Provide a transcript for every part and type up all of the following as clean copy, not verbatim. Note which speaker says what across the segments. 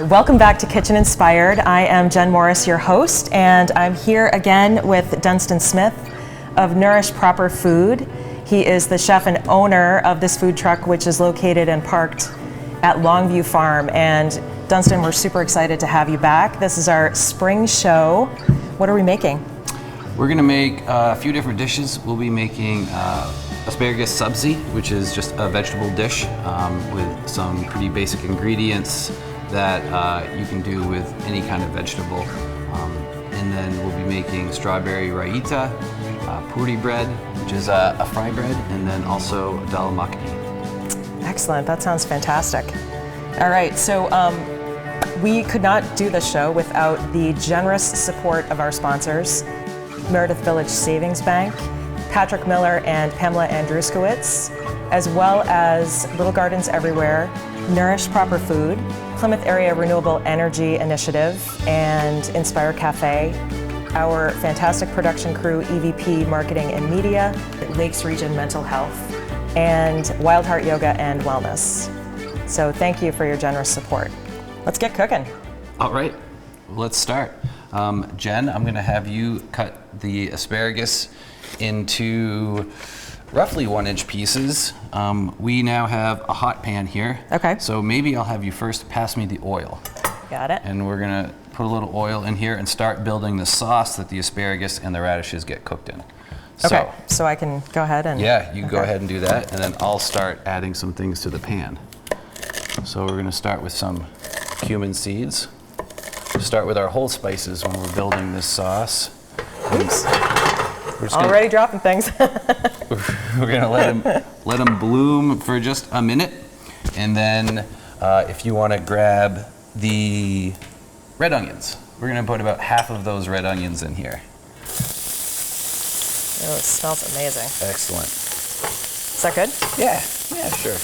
Speaker 1: Welcome back to Kitchen Inspired. I am Jen Morris, your host, and I'm here again with Dunstan Smith of Nourish Proper Food. He is the chef and owner of this food truck, which is located and parked at Longview Farm. And Dunstan, we're super excited to have you back. This is our spring show. What are we making?
Speaker 2: We're gonna make a few different dishes. We'll be making Asparagus Subzi, which is just a vegetable dish with some pretty basic ingredients that you can do with any kind of vegetable. And then we'll be making strawberry Raita, Puri Bread, which is a fry bread, and then also Dahl Makhani.
Speaker 1: Excellent, that sounds fantastic. All right, so we could not do this show without the generous support of our sponsors, Meredith Village Savings Bank, Patrick Miller and Pamela Andruskowitz, as well as Little Gardens Everywhere, Nourish Proper Food, Plymouth Area Renewable Energy Initiative, and Inspire Cafe, our fantastic production crew, EVP Marketing and Media, Lakes Region Mental Health, and Wild Heart Yoga and Wellness. So thank you for your generous support. Let's get cooking.
Speaker 2: All right, let's start. Jen, I'm gonna have you cut the asparagus into roughly 1-inch pieces. We now have a hot pan here.
Speaker 1: Okay.
Speaker 2: So maybe I'll have you first pass me the oil.
Speaker 1: Got it.
Speaker 2: And we're gonna put a little oil in here and start building the sauce that the asparagus and the radishes get cooked in.
Speaker 1: Okay, so I can go ahead and...
Speaker 2: Yeah, you go ahead and do that, and then I'll start adding some things to the pan. So we're gonna start with some cumin seeds. Start with our whole spices when we're building this sauce.
Speaker 1: Oops. Already dropping things.
Speaker 2: We're gonna let them bloom for just a minute, and then if you want to grab the red onions, we're gonna put about half of those red onions in here.
Speaker 1: Oh, it smells amazing.
Speaker 2: Excellent.
Speaker 1: Is that good?
Speaker 2: Yeah, sure.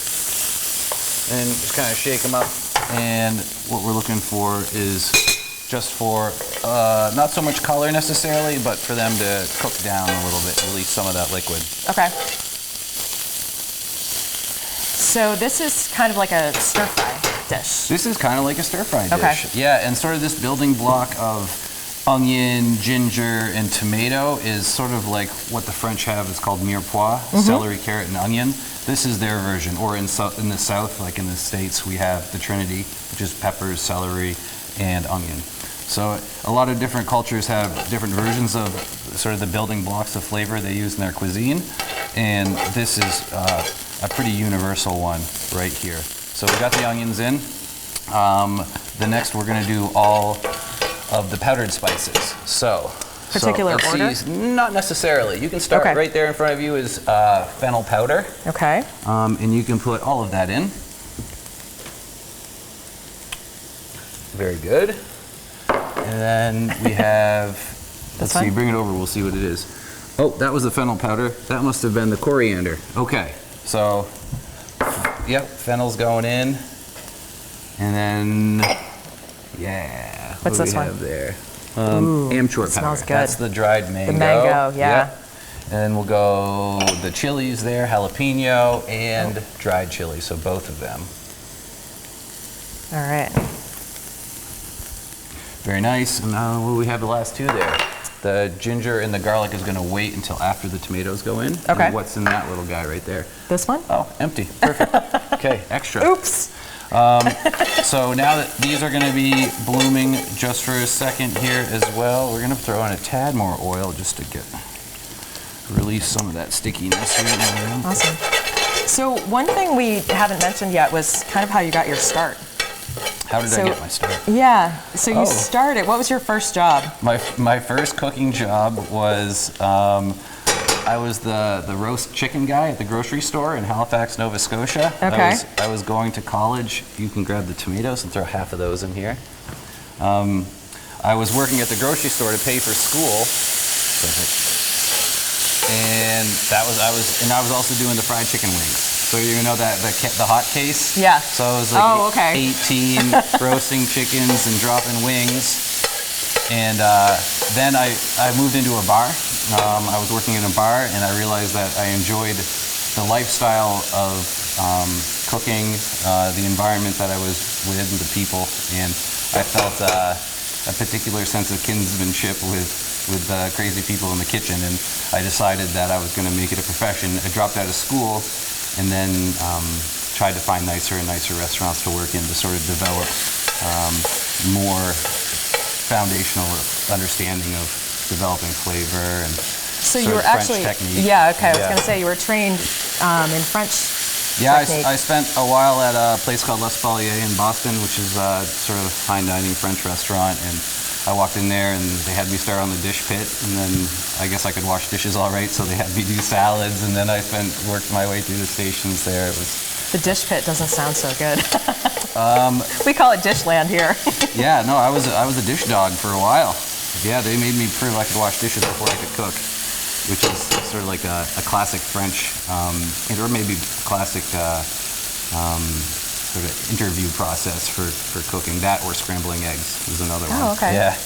Speaker 2: And just kind of shake them up, and what we're looking for is just for not so much color necessarily, but for them to cook down a little bit, release some of that liquid.
Speaker 1: Okay. So this is kind of like a stir fry dish.
Speaker 2: This is kind of like a stir fry dish.
Speaker 1: Okay.
Speaker 2: Yeah, and sort of this building block of onion, ginger, and tomato is sort of like what the French have is called Mirepoix, celery, carrot, and onion. This is their version, or in the South, like in the States, we have the Trinity, which is peppers, celery, and onion. So a lot of different cultures have different versions of sort of the building blocks of flavor they use in their cuisine, and this is a pretty universal one right here. So we got the onions in. The next we're gonna do all of the powdered spices.
Speaker 1: Particular order?
Speaker 2: Not necessarily. You can start right there in front of you is fennel powder.
Speaker 1: Okay.
Speaker 2: And you can put all of that in. Very good. And then we have, let's see, bring it over, we'll see what it is. Oh, that was the fennel powder. That must have been the coriander. Okay, so, yep, fennel's going in. And then, yeah.
Speaker 1: What's this one?
Speaker 2: What do we have there?
Speaker 1: Ooh,
Speaker 2: Amchur powder.
Speaker 1: Smells good.
Speaker 2: That's the dried mango.
Speaker 1: The mango, yeah.
Speaker 2: Yep. And then we'll go the chilies there, jalapeno, and dried chili, so both of them.
Speaker 1: All right.
Speaker 2: Very nice. And now what do we have the last two there? The ginger and the garlic is going to wait until after the tomatoes go in.
Speaker 1: Okay.
Speaker 2: And what's in that little guy right there?
Speaker 1: This one?
Speaker 2: Oh, empty. Perfect. Okay, extra.
Speaker 1: Oops.
Speaker 2: So now that these are going to be blooming just for a second here as well, we're going to throw in a tad more oil just to release some of that stickiness here.
Speaker 1: Awesome. So one thing we haven't mentioned yet was kind of how you got your start.
Speaker 2: How did I get my start?
Speaker 1: Yeah, so you started, what was your first job?
Speaker 2: My first cooking job was, I was the roast chicken guy at the grocery store in Halifax, Nova Scotia.
Speaker 1: Okay.
Speaker 2: I was going to college. You can grab the tomatoes and throw half of those in here. I was working at the grocery store to pay for school. And I was also doing the fried chicken wings. So you know that the hot case?
Speaker 1: Yeah.
Speaker 2: So I was like 18 roasting chickens and dropping wings. And then I moved into a bar. I was working in a bar, and I realized that I enjoyed the lifestyle of cooking, the environment that I was with, and the people, and I felt a particular sense of kinsmanship with crazy people in the kitchen, and I decided that I was going to make it a profession. I dropped out of school and then tried to find nicer and nicer restaurants to work in to sort of develop more foundational understanding of developing flavor and
Speaker 1: so you were
Speaker 2: French
Speaker 1: actually
Speaker 2: technique.
Speaker 1: Yeah, okay. I was going to say you were trained in French.
Speaker 2: Yeah,
Speaker 1: technique.
Speaker 2: I spent a while at a place called L'Espalier in Boston, which is sort of a fine dining French restaurant, and I walked in there and they had me start on the dish pit, and then I guess I could wash dishes all right, so they had me do salads, and then I worked my way through the stations there. It was
Speaker 1: The dish pit doesn't sound so good. We call it Dishland here.
Speaker 2: Yeah, no, I was a dish dog for a while. Yeah, they made me prove I could wash dishes before I could cook, which is sort of like a classic French, or maybe classic sort of interview process for cooking. That or scrambling eggs is another one.
Speaker 1: Oh, okay.
Speaker 2: Yeah.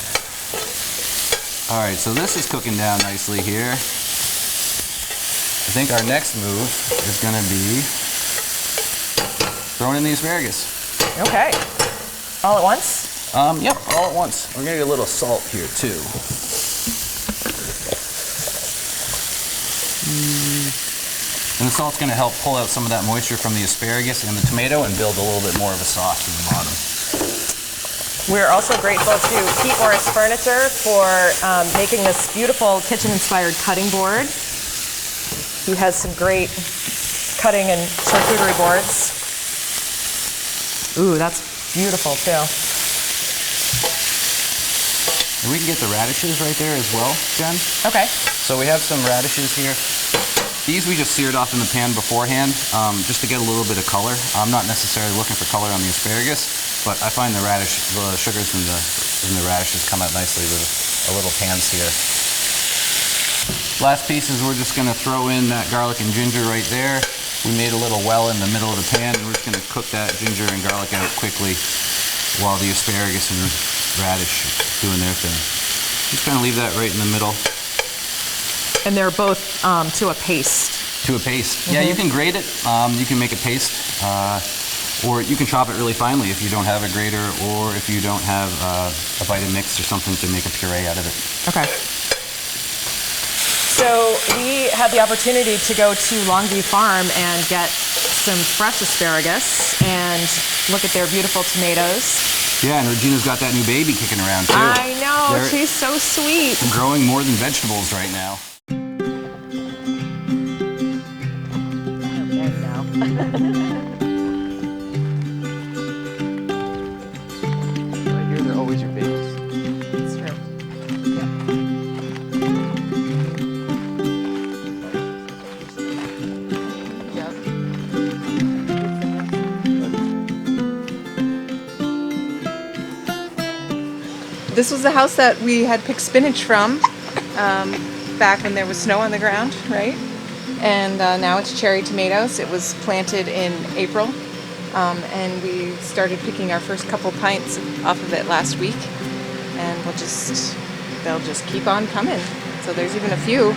Speaker 2: All right, so this is cooking down nicely here. I think our next move is going to be throwing in the asparagus.
Speaker 1: Okay. All at once?
Speaker 2: Yep, all at once. We're going to get a little salt here, too. And the salt's going to help pull out some of that moisture from the asparagus and the tomato and build a little bit more of a sauce in the bottom.
Speaker 1: We're also grateful to Pete Morris Furniture for making this beautiful kitchen-inspired cutting board. He has some great cutting and charcuterie boards. Ooh, that's beautiful too.
Speaker 2: And we can get the radishes right there as well, Jen.
Speaker 1: Okay.
Speaker 2: So we have some radishes here. These we just seared off in the pan beforehand, just to get a little bit of color. I'm not necessarily looking for color on the asparagus, but I find the sugars in the radishes come out nicely with a little pan sear. Last piece is we're just going to throw in that garlic and ginger right there. We made a little well in the middle of the pan, and we're just going to cook that ginger and garlic out quickly while the asparagus and radish are doing their thing. Just kind of leave that right in the middle.
Speaker 1: And they're both to a paste.
Speaker 2: To a paste. Yeah, you can grate it. You can make a paste. Or you can chop it really finely if you don't have a grater, or if you don't have a Vitamix or something to make a puree out of it.
Speaker 1: Okay. So we had the opportunity to go to Longview Farm and get some fresh asparagus and look at their beautiful tomatoes.
Speaker 2: Yeah, and Regina's got that new baby kicking around too.
Speaker 1: I know, she's so sweet.
Speaker 2: Growing more than vegetables right now.
Speaker 3: They're always your babies.
Speaker 1: It's true.
Speaker 4: This was the house that we had picked spinach from back when there was snow on the ground, right? And now it's cherry tomatoes. It was planted in April, and we started picking our first couple pints off of it last week. And they'll just keep on coming. So there's even a few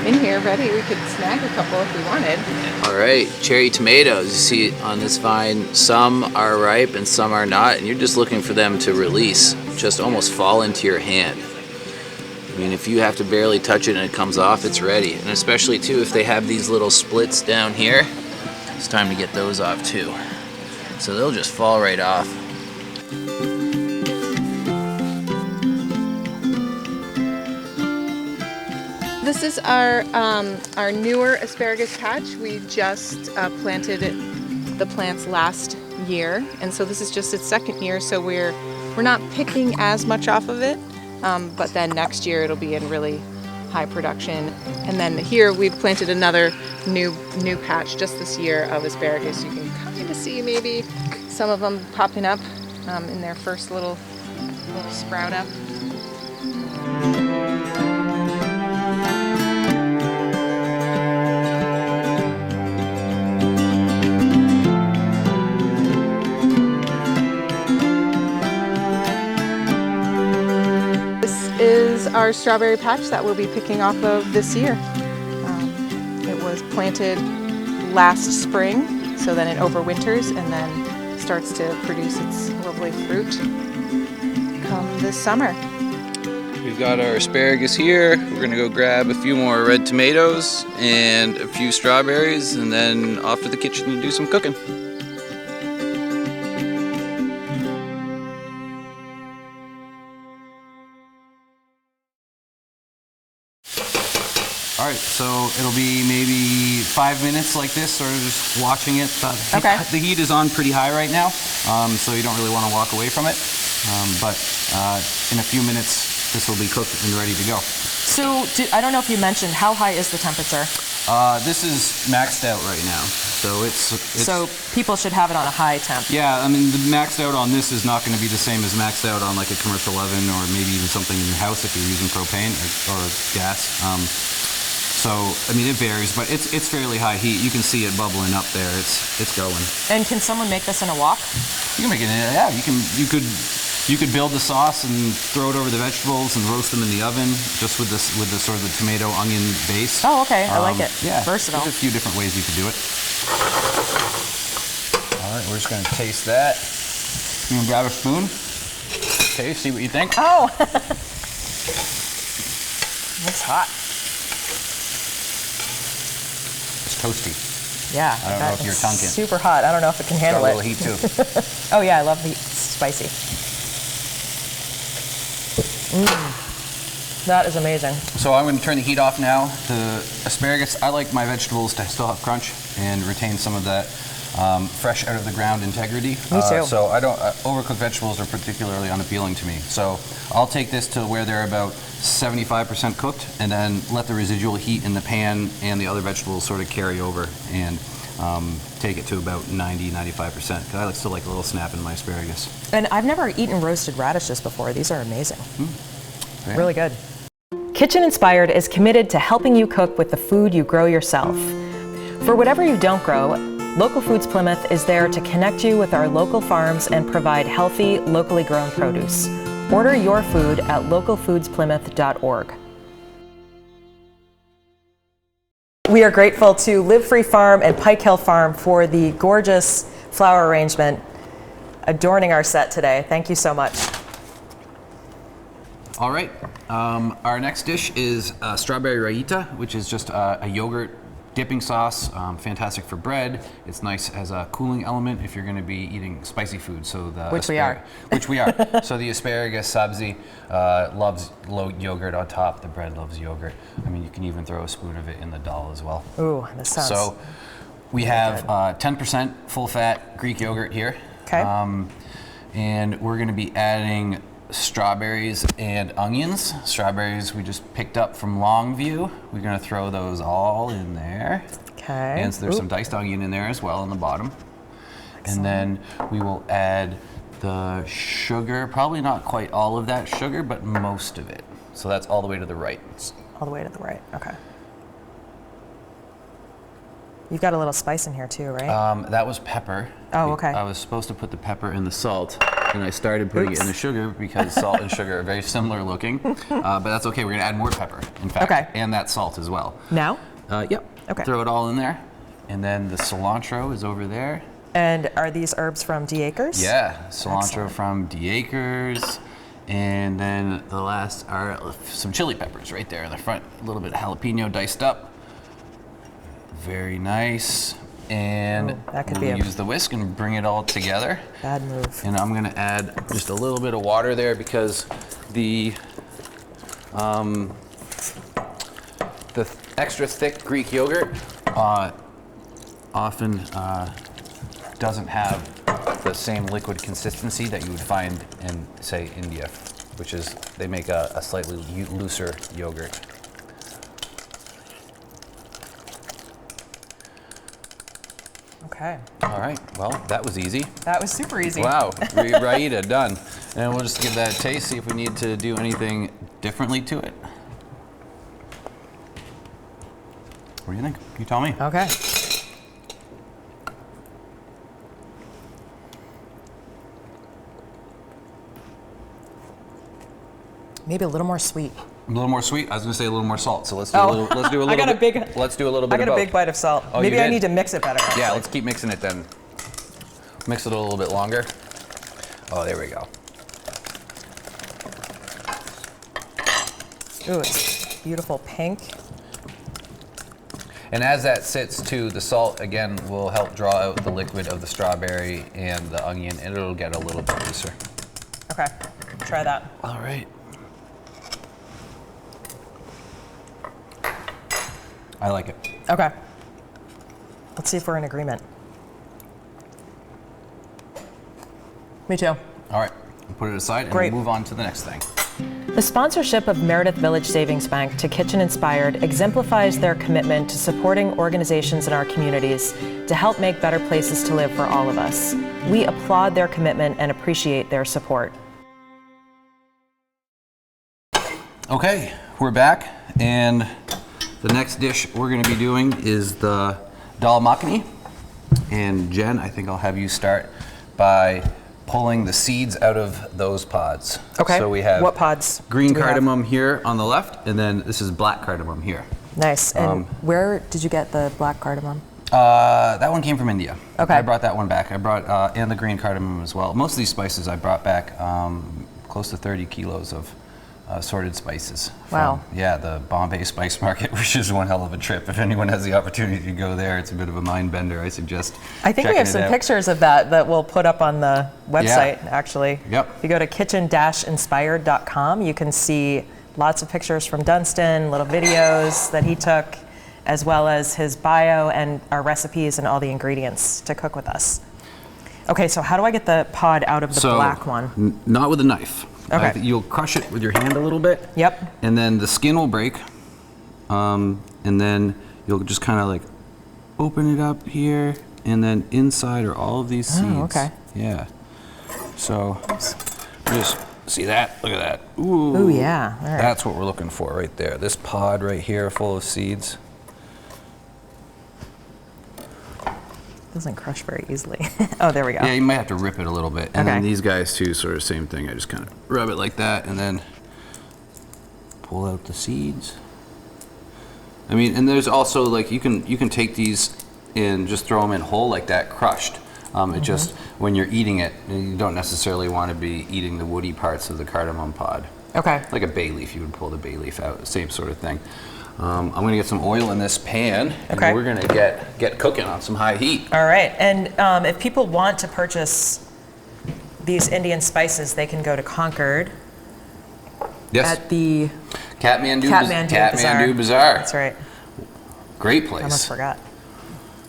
Speaker 4: in here ready. We could snag a couple if we wanted.
Speaker 3: All right, cherry tomatoes. You see on this vine, some are ripe and some are not, and you're just looking for them to release, just almost fall into your hand. I mean, if you have to barely touch it and it comes off, it's ready. And especially too, if they have these little splits down here, it's time to get those off too. So they'll just fall right off.
Speaker 4: This is our newer asparagus patch. We just planted the plants last year, and so this is just its second year. So we're not picking as much off of it, but then next year it'll be in really high production. And then here we've planted another new patch just this year of asparagus. You can kind of see maybe some of them popping up in their first little sprout up. Is our strawberry patch that we'll be picking off of this year. It was planted last spring, so then it overwinters and then starts to produce its lovely fruit come this summer.
Speaker 3: We've got our asparagus here. We're gonna go grab a few more red tomatoes and a few strawberries, and then off to the kitchen to do some cooking.
Speaker 2: All right, so it'll be maybe 5 minutes like this, sort of just watching it.
Speaker 1: Okay.
Speaker 2: The heat is on pretty high right now, so you don't really want to walk away from it. But in a few minutes, this will be cooked and ready to go.
Speaker 1: So I don't know if you mentioned, how high is the temperature?
Speaker 2: This is maxed out right now, so it's
Speaker 1: So people should have it on a high temp.
Speaker 2: yeah. I mean, the maxed out on this is not going to be the same as maxed out on like a commercial oven or maybe even something in your house if you're using propane or gas. So I mean, it varies, but it's fairly high heat. You can see it bubbling up there. It's going.
Speaker 1: And can someone make this in a wok?
Speaker 2: You can make it. Yeah, you could build the sauce and throw it over the vegetables and roast them in the oven, just with the sort of the tomato onion base.
Speaker 1: Oh, okay. I like it.
Speaker 2: Yeah,
Speaker 1: Versatile.
Speaker 2: There's a few different ways you could do it. All right, we're just gonna taste that. You can grab a spoon. Okay, see what you think.
Speaker 1: Oh, it's hot.
Speaker 2: It's toasty.
Speaker 1: Yeah.
Speaker 2: I don't know if your tongue can.
Speaker 1: Super hot. I don't know if it can
Speaker 2: Got
Speaker 1: handle
Speaker 2: a little
Speaker 1: it.
Speaker 2: heat too.
Speaker 1: Oh yeah, I love the spicy. That is amazing.
Speaker 2: So I'm going to turn the heat off now. The asparagus, I like my vegetables to still have crunch and retain some of that fresh out of the ground integrity.
Speaker 1: Me too.
Speaker 2: So I don't, overcooked vegetables are particularly unappealing to me. So I'll take this to where they're about 75% cooked and then let the residual heat in the pan and the other vegetables sort of carry over and take it to about 90-95%. Because I still like a little snap in my asparagus.
Speaker 1: And I've never eaten roasted radishes before. These are amazing.
Speaker 2: Right.
Speaker 1: Really good. Kitchen Inspired is committed to helping you cook with the food you grow yourself. For whatever you don't grow, Local Foods Plymouth is there to connect you with our local farms and provide healthy, locally grown produce. Order your food at localfoodsplymouth.org. We are grateful to Live Free Farm and Pike Hill Farm for the gorgeous flower arrangement adorning our set today. Thank you so much.
Speaker 2: All right, our next dish is strawberry raita, which is just a yogurt dipping sauce, fantastic for bread. It's nice as a cooling element if you're going to be eating spicy food. So
Speaker 1: Which we are.
Speaker 2: Which we are. So the asparagus, Subzi, loves yogurt on top. The bread loves yogurt. I mean, you can even throw a spoon of it in the dal as well.
Speaker 1: Ooh, this sounds.
Speaker 2: So we have 10% full-fat Greek yogurt here.
Speaker 1: Okay.
Speaker 2: And we're going to be adding strawberries and onions. Strawberries we just picked up from Longview. We're going to throw those all in there.
Speaker 1: Okay.
Speaker 2: And so there's some diced onion in there as well on the bottom. Excellent. And then we will add the sugar, probably not quite all of that sugar, but most of it. So that's all the way to the right.
Speaker 1: All the way to the right, okay. You've got a little spice in here too, right?
Speaker 2: That was pepper.
Speaker 1: Oh, okay.
Speaker 2: I was supposed to put the pepper in the salt, and I started putting it in the sugar because salt and sugar are very similar looking. But that's okay. We're going to add more pepper, in fact,
Speaker 1: Okay.
Speaker 2: and that salt as well.
Speaker 1: Now?
Speaker 2: Yep.
Speaker 1: Okay.
Speaker 2: Throw it all in there, and then the cilantro is over there.
Speaker 1: And are these herbs from D. Acres?
Speaker 2: Yeah, cilantro
Speaker 1: Excellent.
Speaker 2: from D. Acres. And then the last are some chili peppers right there in the front. A little bit of jalapeno diced up. Very nice. And
Speaker 1: that could
Speaker 2: we'll
Speaker 1: be a
Speaker 2: use the whisk and bring it all together.
Speaker 1: Bad move.
Speaker 2: And I'm gonna add just a little bit of water there because the extra thick Greek yogurt often doesn't have the same liquid consistency that you would find in, say, India, which is they make a slightly looser yogurt.
Speaker 1: Okay.
Speaker 2: All right, well, that was easy.
Speaker 1: That was super easy.
Speaker 2: Wow, Raita, done. And we'll just give that a taste, see if we need to do anything differently to it. What do you think? You tell me.
Speaker 1: Okay. maybe a little more sweet.
Speaker 2: A little more sweet. I was gonna say a little more salt. So let's do a little. Let's do a little.
Speaker 1: I got a
Speaker 2: bit,
Speaker 1: big.
Speaker 2: Let's do a little bit.
Speaker 1: I got
Speaker 2: of
Speaker 1: a
Speaker 2: both.
Speaker 1: big bite of salt.
Speaker 2: Oh,
Speaker 1: maybe
Speaker 2: you
Speaker 1: I
Speaker 2: did?
Speaker 1: need to mix it better. Actually.
Speaker 2: Yeah, let's keep mixing it then. Mix it a little bit longer. Oh, there we go.
Speaker 1: Ooh, it's beautiful pink.
Speaker 2: And as that sits too, the salt again will help draw out the liquid of the strawberry and the onion, and it'll get a little bit looser.
Speaker 1: Okay, try that.
Speaker 2: All right. I like it.
Speaker 1: Okay. Let's see if we're in agreement. Me too.
Speaker 2: All right, we'll put it aside and
Speaker 1: Great.
Speaker 2: we'll move on to the next thing.
Speaker 1: The sponsorship of Meredith Village Savings Bank to Kitchen Inspired exemplifies their commitment to supporting organizations in our communities to help make better places to live for all of us. We applaud their commitment and appreciate their support.
Speaker 2: Okay, we're back, and the next dish we're going to be doing is the Dahl Makhani. And Jen, I think I'll have you start by pulling the seeds out of those pods.
Speaker 1: Okay.
Speaker 2: So we have
Speaker 1: what pods?
Speaker 2: green
Speaker 1: do we have?
Speaker 2: cardamom here on the left, and then this is black cardamom here.
Speaker 1: Nice. And where did you get the black cardamom?
Speaker 2: That one came from India.
Speaker 1: Okay.
Speaker 2: I brought that one back. I brought, and the green cardamom as well. Most of these spices I brought back close to 30 kilos of assorted spices.
Speaker 1: Wow.
Speaker 2: From, yeah, the Bombay Spice Market, which is one hell of a trip. If anyone has the opportunity to go there, it's a bit of a mind bender. I suggest
Speaker 1: I think we
Speaker 2: checking
Speaker 1: have
Speaker 2: it
Speaker 1: some
Speaker 2: out.
Speaker 1: pictures of that we'll put up on the website, actually.
Speaker 2: Yep.
Speaker 1: If you go to kitchen-inspired.com, you can see lots of pictures from Dunstan, little videos that he took, as well as his bio and our recipes and all the ingredients to cook with us. Okay, so how do I get the pod out of the black one?
Speaker 2: Not with a knife.
Speaker 1: Okay.
Speaker 2: You'll crush it with your hand a little bit.
Speaker 1: Yep.
Speaker 2: And then the skin will break. And then you'll just kind of like open it up here, and then inside are all of these seeds.
Speaker 1: Oh, okay.
Speaker 2: Yeah. So just see that? Look at that. Ooh.
Speaker 1: Ooh, yeah. All right.
Speaker 2: That's what we're looking for right there. This pod right here full of seeds.
Speaker 1: Doesn't crush very easily. Oh, there we go.
Speaker 2: Yeah, you might have to rip it a little bit. And then
Speaker 1: Okay.
Speaker 2: these guys too, sort of same thing. I just kind of rub it like that and then pull out the seeds. I mean, and there's also like you can take these and just throw them in whole like that, crushed. It just when you're eating it, you don't necessarily want to be eating the woody parts of the cardamom pod.
Speaker 1: Okay.
Speaker 2: Like a bay leaf, you would pull the bay leaf out, same sort of thing. I'm gonna get some oil in this pan, and
Speaker 1: Okay.
Speaker 2: we're gonna get cooking on some high heat.
Speaker 1: All right. And if people want to purchase these Indian spices, they can go to Concord
Speaker 2: Yes.
Speaker 1: at the
Speaker 2: Kathmandu
Speaker 1: Kathmandu
Speaker 2: Bazaar.
Speaker 1: That's right.
Speaker 2: Great
Speaker 1: I almost
Speaker 2: place.
Speaker 1: forgot.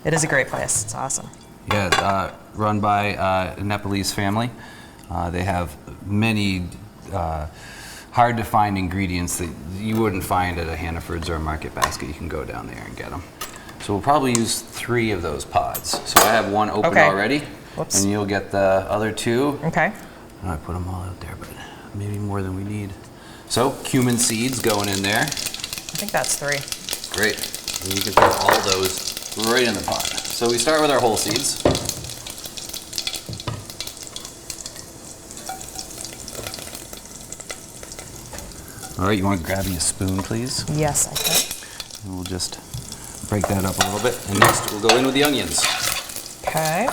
Speaker 1: It is a great place. It's awesome.
Speaker 2: Yeah, run by a Nepalese family. They have many hard to find ingredients that you wouldn't find at a Hannaford's or a Market Basket. You can go down there and get them. So we'll probably use 3 of those pods. So I have one open
Speaker 1: Okay.
Speaker 2: already,
Speaker 1: Whoops.
Speaker 2: and you'll get the other 2.
Speaker 1: Okay.
Speaker 2: I put them all out there, but maybe more than we need. So cumin seeds going in there.
Speaker 1: I think that's 3.
Speaker 2: Great. And you can throw all those right in the pot. So we start with our whole seeds. All right, you want to grab me a spoon, please?
Speaker 1: Yes, I can.
Speaker 2: And we'll just break that up a little bit. And next, we'll go in with the onions.
Speaker 1: Okay.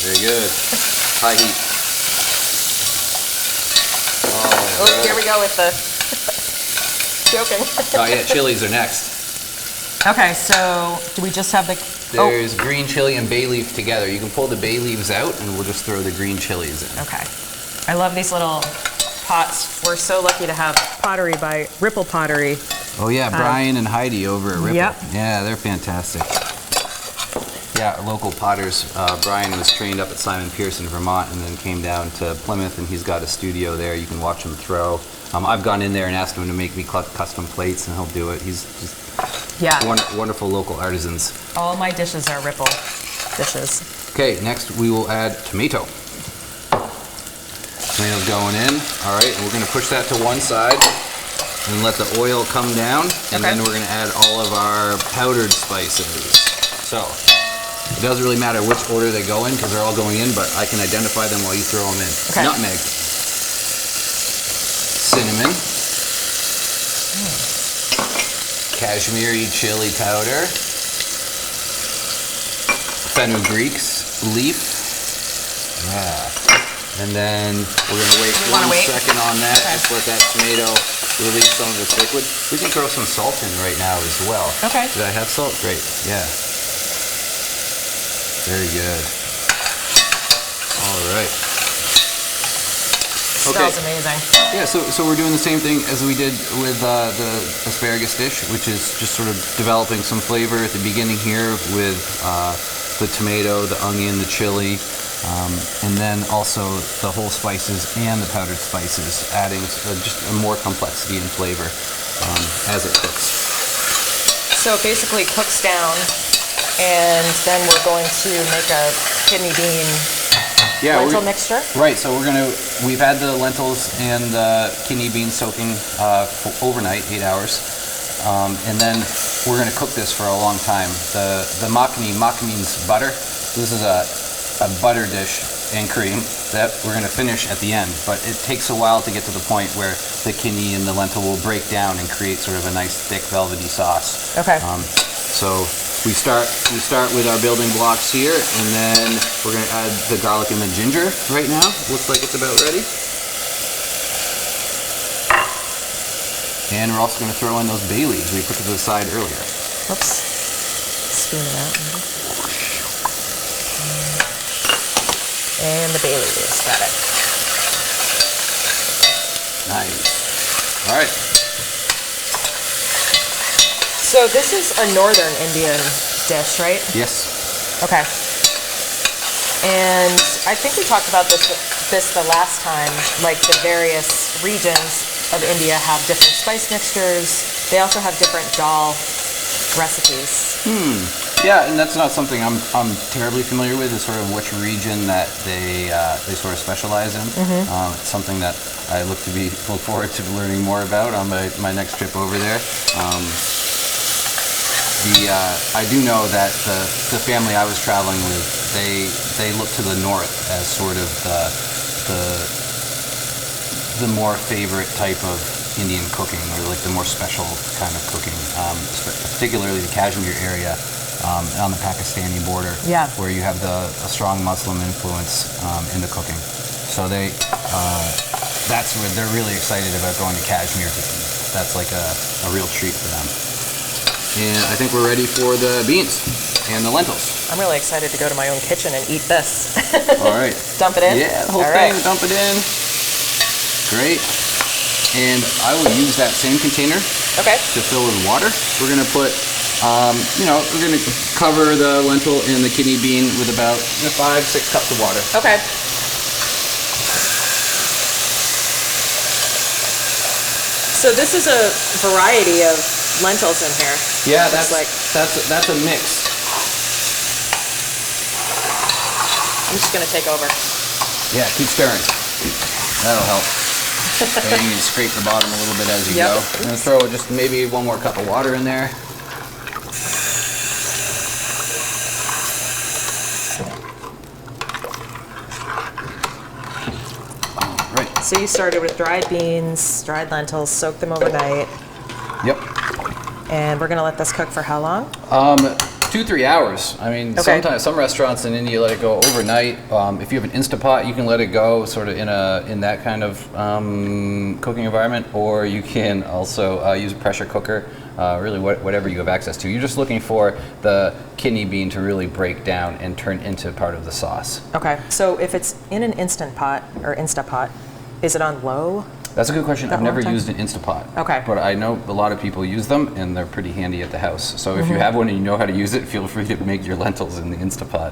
Speaker 2: Very good. High heat.
Speaker 1: Oh,
Speaker 2: good.
Speaker 1: here we go with the joking.
Speaker 2: Oh yeah, chilies are next.
Speaker 1: Okay, so do we just have the?
Speaker 2: There's green chili and bay leaf together. You can pull the bay leaves out, and we'll just throw the green chilies in.
Speaker 1: Okay. I love these little pots. We're so lucky to have pottery by Ripple Pottery.
Speaker 2: Oh yeah, Brian and Heidi over at Ripple.
Speaker 1: Yep.
Speaker 2: Yeah, they're fantastic. Yeah, our local potters. Brian was trained up at Simon Pearson, Vermont, and then came down to Plymouth, and he's got a studio there. You can watch him throw. I've gone in there and asked him to make me custom plates, and he'll do it. He's just wonderful local artisans.
Speaker 1: All my dishes are Ripple dishes.
Speaker 2: Okay, next we will add tomato. Tomatoes going in. All right, and we're going to push that to one side and let the oil come down, and then we're going to add all of our powdered spices. So it doesn't really matter which order they go in because they're all going in, but I can identify them while you throw them in.
Speaker 1: Okay.
Speaker 2: Nutmeg. Kashmiri chili powder, fenugreek's leaf. Yeah. And then we're going to wait 1 second on that.
Speaker 1: Okay.
Speaker 2: Just let that tomato release some of its liquid. We can throw some salt in right now as well.
Speaker 1: Okay.
Speaker 2: Did I have salt? Great. Yeah. Very good. All right.
Speaker 1: Smells amazing.
Speaker 2: Yeah, so we're doing the same thing as we did with the asparagus dish, which is just sort of developing some flavor at the beginning here with the tomato, the onion, the chili, and then also the whole spices and the powdered spices, adding just a more complexity and flavor as it cooks.
Speaker 1: So it basically cooks down, and then we're going to make a kidney bean lentil mixture.
Speaker 2: Right. So we've had the lentils and the kidney beans soaking overnight, 8 hours, and then we're going to cook this for a long time. The makhani means butter. This is a butter dish and cream that we're going to finish at the end, but it takes a while to get to the point where the kidney and the lentil will break down and create sort of a nice thick velvety sauce.
Speaker 1: Okay.
Speaker 2: So we start with our building blocks here, and then we're going to add the garlic and the ginger right now. Looks like it's about ready. And we're also going to throw in those bay leaves we put to the side earlier.
Speaker 1: Whoops. Spoon it out. Maybe. And the bay leaves. Got it.
Speaker 2: Nice. All right.
Speaker 1: So this is a northern Indian dish, right?
Speaker 2: Yes.
Speaker 1: Okay. And I think we talked about this the last time, like the various regions of India have different spice mixtures. They also have different dal recipes.
Speaker 2: Yeah, and that's not something I'm terribly familiar with, is sort of which region that they sort of specialize in. It's something that I look forward to learning more about on my next trip over there. I do know that the family I was traveling with, they look to the north as sort of the more favorite type of Indian cooking, or like the more special kind of cooking, particularly the Kashmir area on the Pakistani border, where you have a strong Muslim influence in the cooking. So that's where they're really excited about going to Kashmir to eat. That's like a real treat for them. And I think we're ready for the beans and the lentils.
Speaker 1: I'm really excited to go to my own kitchen and eat this.
Speaker 2: All right.
Speaker 1: Dump it in?
Speaker 2: Yeah, the whole
Speaker 1: All
Speaker 2: thing,
Speaker 1: right.
Speaker 2: dump it in. Great. And I will use that same container to fill with water. We're going to put, we're going to cover the lentil and the kidney bean with about 5-6 cups of water.
Speaker 1: Okay. So this is a variety of lentils in here.
Speaker 2: Yeah, that's a mix.
Speaker 1: I'm just going to take over.
Speaker 2: Yeah, keep stirring. That'll help. And you can scrape the bottom a little bit as you go. I'm going to throw just maybe 1 more cup of water in there. All right.
Speaker 1: So you started with dried beans, dried lentils, soaked them overnight.
Speaker 2: Yep.
Speaker 1: And we're going to let this cook for how long?
Speaker 2: 2-3 hours. I mean, sometimes some restaurants in India let it go overnight. If you have an Instapot, you can let it go sort of in that kind of cooking environment, or you can also use a pressure cooker. Really, whatever you have access to. You're just looking for the kidney bean to really break down and turn into part of the sauce.
Speaker 1: Okay. So if it's in an Instant Pot or Instapot, is it on low?
Speaker 2: That's a good question. I've never used an Instapot.
Speaker 1: Okay.
Speaker 2: But I know a lot of people use them, and they're pretty handy at the house. So if you have one and you know how to use it, feel free to make your lentils in the Instapot.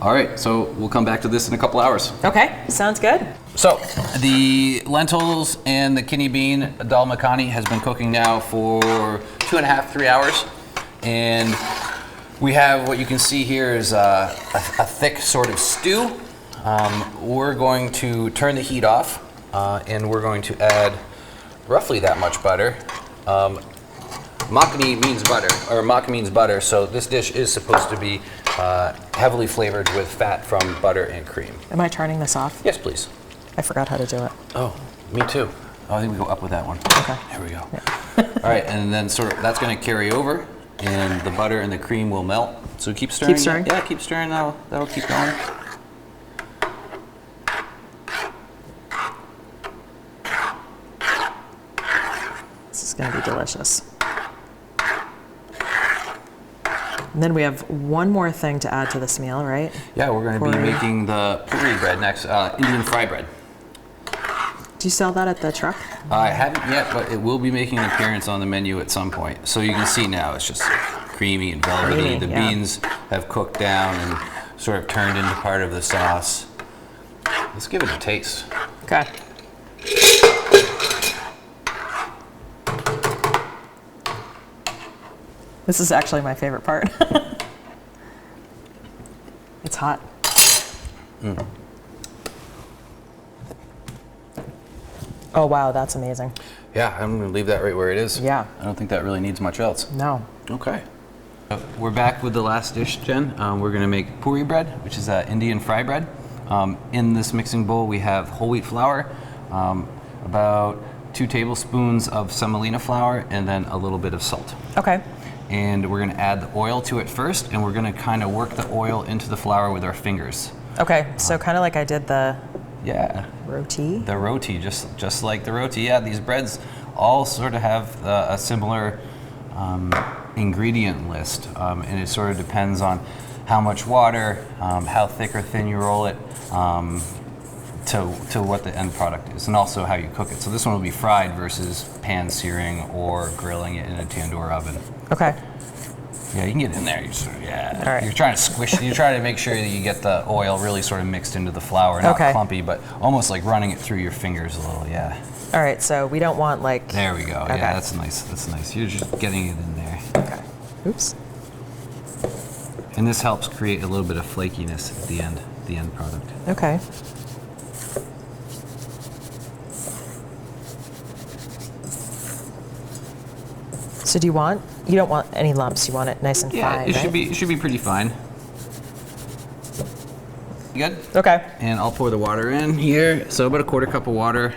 Speaker 2: All right, so we'll come back to this in a couple hours.
Speaker 1: Okay, sounds good.
Speaker 2: So the lentils and the kidney bean Dahl Makhani has been cooking now for 2.5-3 hours. And we have what you can see here is a thick sort of stew. We're going to turn the heat off. And we're going to add roughly that much butter. Makhani means butter, or makh means butter, so this dish is supposed to be heavily flavored with fat from butter and cream.
Speaker 1: Am I turning this off?
Speaker 2: Yes, please.
Speaker 1: I forgot how to do it.
Speaker 2: Oh, me too. Oh, I think we go up with that one.
Speaker 1: Okay.
Speaker 2: There we go. All right, and then sort of that's going to carry over, and the butter and the cream will melt. So keep stirring.
Speaker 1: Keep stirring?
Speaker 2: Yeah, keep stirring. That'll keep going.
Speaker 1: This is going to be delicious. And then we have one more thing to add to this meal, right?
Speaker 2: Yeah, we're going to be
Speaker 1: Puri.
Speaker 2: making the Puri bread next, Indian fry bread.
Speaker 1: Do you sell that at the truck?
Speaker 2: I haven't yet, but it will be making an appearance on the menu at some point. So you can see now it's just creamy and velvety.
Speaker 1: Creamy,
Speaker 2: The
Speaker 1: yeah.
Speaker 2: beans have cooked down and sort of turned into part of the sauce. Let's give it a taste.
Speaker 1: Okay. This is actually my favorite part. It's hot. Oh wow, that's amazing.
Speaker 2: Yeah, I'm going to leave that right where it is.
Speaker 1: Yeah.
Speaker 2: I don't think that really needs much else.
Speaker 1: No.
Speaker 2: Okay. We're back with the last dish, Jen. We're going to make Puri bread, which is Indian fry bread. In this mixing bowl, we have whole wheat flour, about 2 tablespoons of semolina flour, and then a little bit of salt.
Speaker 1: Okay.
Speaker 2: And we're going to add the oil to it first, and we're going to kind of work the oil into the flour with our fingers.
Speaker 1: Okay, so kind of like I did the
Speaker 2: Yeah,
Speaker 1: roti.
Speaker 2: the roti, just like the roti. Yeah, these breads all sort of have a similar ingredient list, and it sort of depends on how much water, how thick or thin you roll it, to what the end product is, and also how you cook it. So this one will be fried versus pan searing or grilling it in a tandoor oven.
Speaker 1: Okay.
Speaker 2: Yeah, you can get in there. You sort of, yeah.
Speaker 1: All right.
Speaker 2: You're trying to squish it. You're trying to make sure that you get the oil really sort of mixed into the flour, not
Speaker 1: Okay.
Speaker 2: clumpy, but almost like running it through your fingers a little. Yeah.
Speaker 1: All right, so we don't want like.
Speaker 2: There we go.
Speaker 1: Okay.
Speaker 2: Yeah, that's nice. That's nice. You're just getting it in there.
Speaker 1: Okay. Oops.
Speaker 2: And this helps create a little bit of flakiness at the end product.
Speaker 1: Okay. So you don't want any lumps, you want it nice and
Speaker 2: Yeah,
Speaker 1: fine,
Speaker 2: it
Speaker 1: right?
Speaker 2: should be pretty fine. You good?
Speaker 1: Okay.
Speaker 2: And I'll pour the water in here. So about a 1/4 cup of water.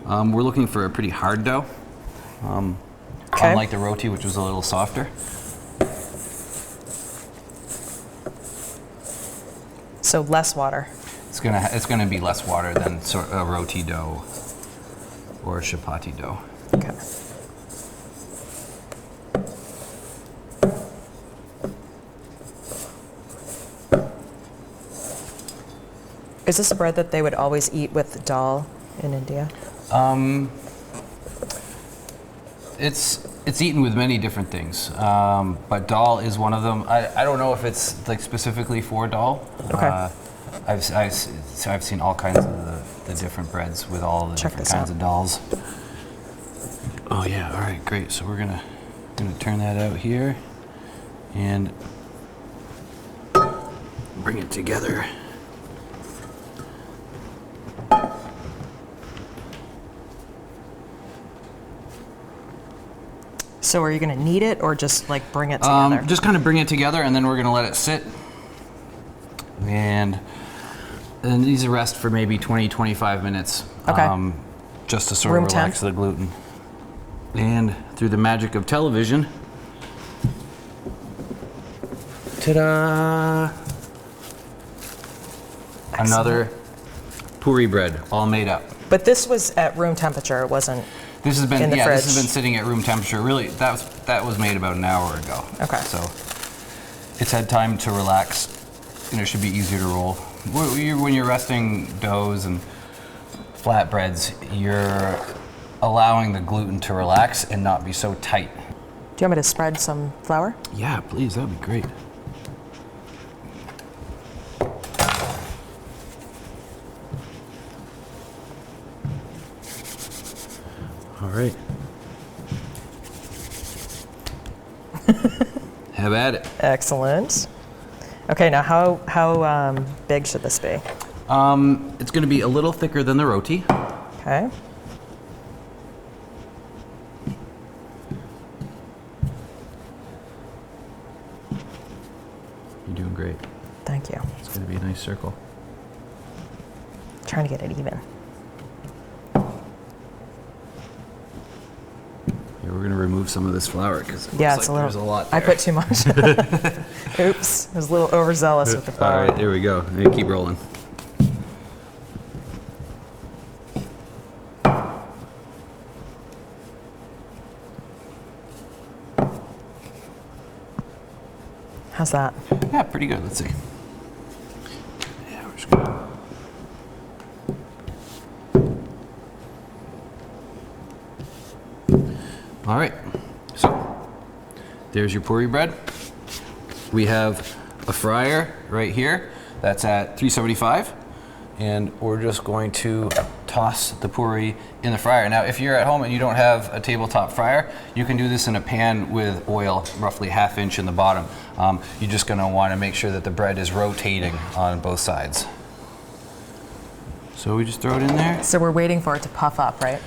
Speaker 2: We're looking for a pretty hard dough.
Speaker 1: Okay.
Speaker 2: Unlike the roti, which was a little softer.
Speaker 1: So less water.
Speaker 2: It's gonna be less water than sort of a roti dough or a chapati dough.
Speaker 1: Okay. Is this a bread that they would always eat with dal in India?
Speaker 2: It's eaten with many different things, but dal is one of them. I don't know if it's like specifically for dal.
Speaker 1: Okay.
Speaker 2: I've seen all kinds of the different breads with all the
Speaker 1: Check
Speaker 2: different
Speaker 1: this
Speaker 2: kinds
Speaker 1: out.
Speaker 2: of dals. Oh yeah, all right, great. So we're gonna turn that out here and bring it together.
Speaker 1: So are you going to knead it or just like bring it together?
Speaker 2: Just kind of bring it together, and then we're gonna let it sit. And then these are rest for maybe 20-25 minutes.
Speaker 1: Okay.
Speaker 2: Just to sort
Speaker 1: Room
Speaker 2: of relax
Speaker 1: temp?
Speaker 2: the gluten. And through the magic of television, ta-da! Another Puri bread, all made up.
Speaker 1: But this was at room temperature, it wasn't.
Speaker 2: This has been
Speaker 1: In the
Speaker 2: this has
Speaker 1: fridge.
Speaker 2: been sitting at room temperature. Really, that was made about an hour ago.
Speaker 1: Okay.
Speaker 2: So it's had time to relax, and it should be easier to roll. When you're resting doughs and flatbreads, you're allowing the gluten to relax and not be so tight.
Speaker 1: Do you want me to spread some flour?
Speaker 2: Yeah, please, that would be great. All right. Have at it.
Speaker 1: Excellent. Okay, now how big should this be?
Speaker 2: It's going to be a little thicker than the roti.
Speaker 1: Okay.
Speaker 2: You're doing great.
Speaker 1: Thank you.
Speaker 2: It's going to be a nice circle.
Speaker 1: Trying to get it even.
Speaker 2: we're gonna remove some of this flour because
Speaker 1: Yeah, it's
Speaker 2: there's a lot
Speaker 1: I
Speaker 2: there.
Speaker 1: put too much. Oops, I was a little overzealous with the
Speaker 2: All
Speaker 1: flour.
Speaker 2: right, there we go. Now keep rolling.
Speaker 1: How's that?
Speaker 2: Yeah, pretty good. Let's see. Yeah, we're just gonna... All right, so there's your puri bread. We have a fryer right here that's at 375, and we're just going to toss the puri in the fryer. Now, if you're at home and you don't have a tabletop fryer, you can do this in a pan with oil, roughly 1/2 inch in the bottom. You're just gonna wanna make sure that the bread is rotating on both sides. So we just throw it in there.
Speaker 1: So we're waiting for it to puff up, right?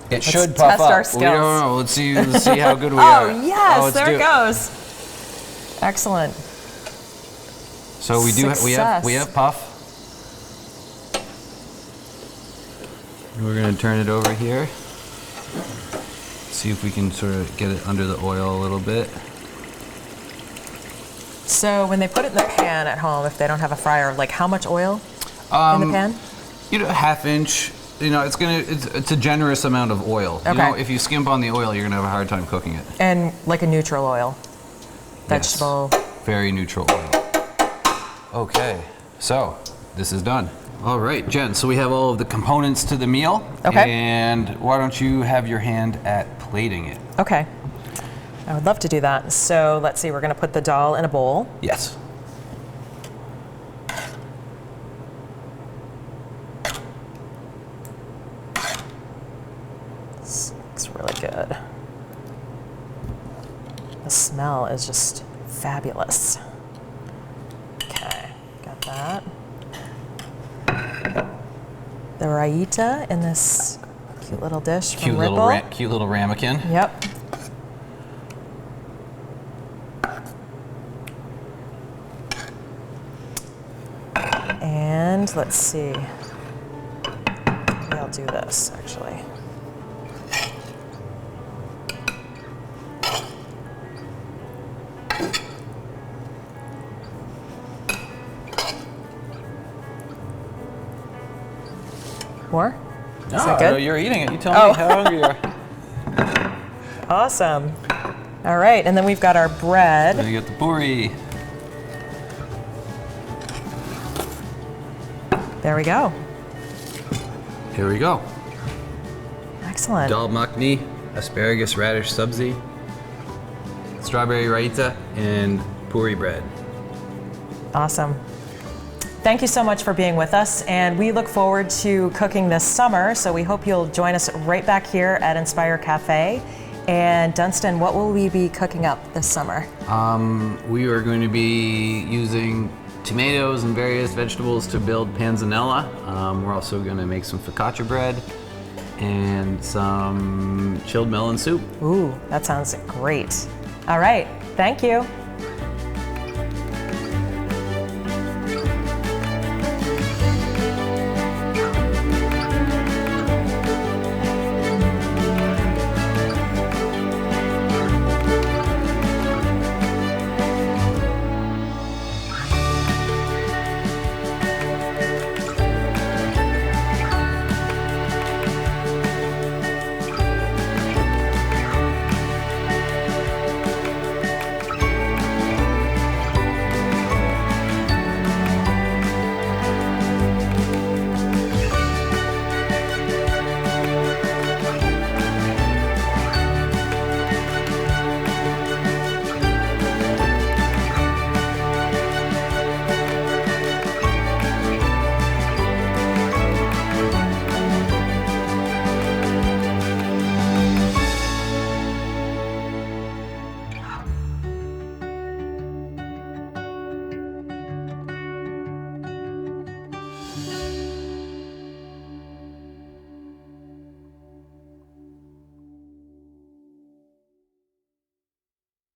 Speaker 2: It should puff
Speaker 1: test
Speaker 2: up.
Speaker 1: our
Speaker 2: We
Speaker 1: skills.
Speaker 2: don't know. Let's see how good we are.
Speaker 1: Oh yes,
Speaker 2: let's
Speaker 1: there
Speaker 2: do
Speaker 1: it goes. Excellent.
Speaker 2: So we do. We have puff. We're gonna turn it over here. See if we can sort of get it under the oil a little bit.
Speaker 1: So when they put it in the pan at home, if they don't have a fryer, like how much oil in the pan?
Speaker 2: You know, 1/2 inch. You know, it's a generous amount of oil.
Speaker 1: Okay.
Speaker 2: You know, if you skimp on the oil, you're gonna have a hard time cooking it.
Speaker 1: And like a neutral oil, vegetable.
Speaker 2: Yes. Very neutral oil. Okay, so this is done. All right, Jen, so we have all of the components to the meal.
Speaker 1: Okay.
Speaker 2: And why don't you have your hand at plating it?
Speaker 1: Okay. I would love to do that. So let's see, we're gonna put the dal in a bowl.
Speaker 2: Yes.
Speaker 1: This looks really good. The smell is just fabulous. Okay, got that. The Raita in this cute little dish from
Speaker 2: Cute
Speaker 1: Ripple.
Speaker 2: cute little ramekin.
Speaker 1: Yep. And let's see. Maybe I'll do this actually. More? Is that good?
Speaker 2: No, you're eating it. You tell me how hungry you are.
Speaker 1: Awesome. All right, and then we've got our bread.
Speaker 2: Then you get the puri.
Speaker 1: There we go.
Speaker 2: Here we go.
Speaker 1: Excellent.
Speaker 2: Dahl Makhani, asparagus, radish, subzi, strawberry raita, and puri bread.
Speaker 1: Awesome. Thank you so much for being with us, and we look forward to cooking this summer, so we hope you'll join us right back here at Inspire Cafe. And Dunstan, what will we be cooking up this summer?
Speaker 2: We are going to be using tomatoes and various vegetables to build panzanella. We're also going to make some focaccia bread and some chilled melon soup.
Speaker 1: Ooh, that sounds great. All right, thank you.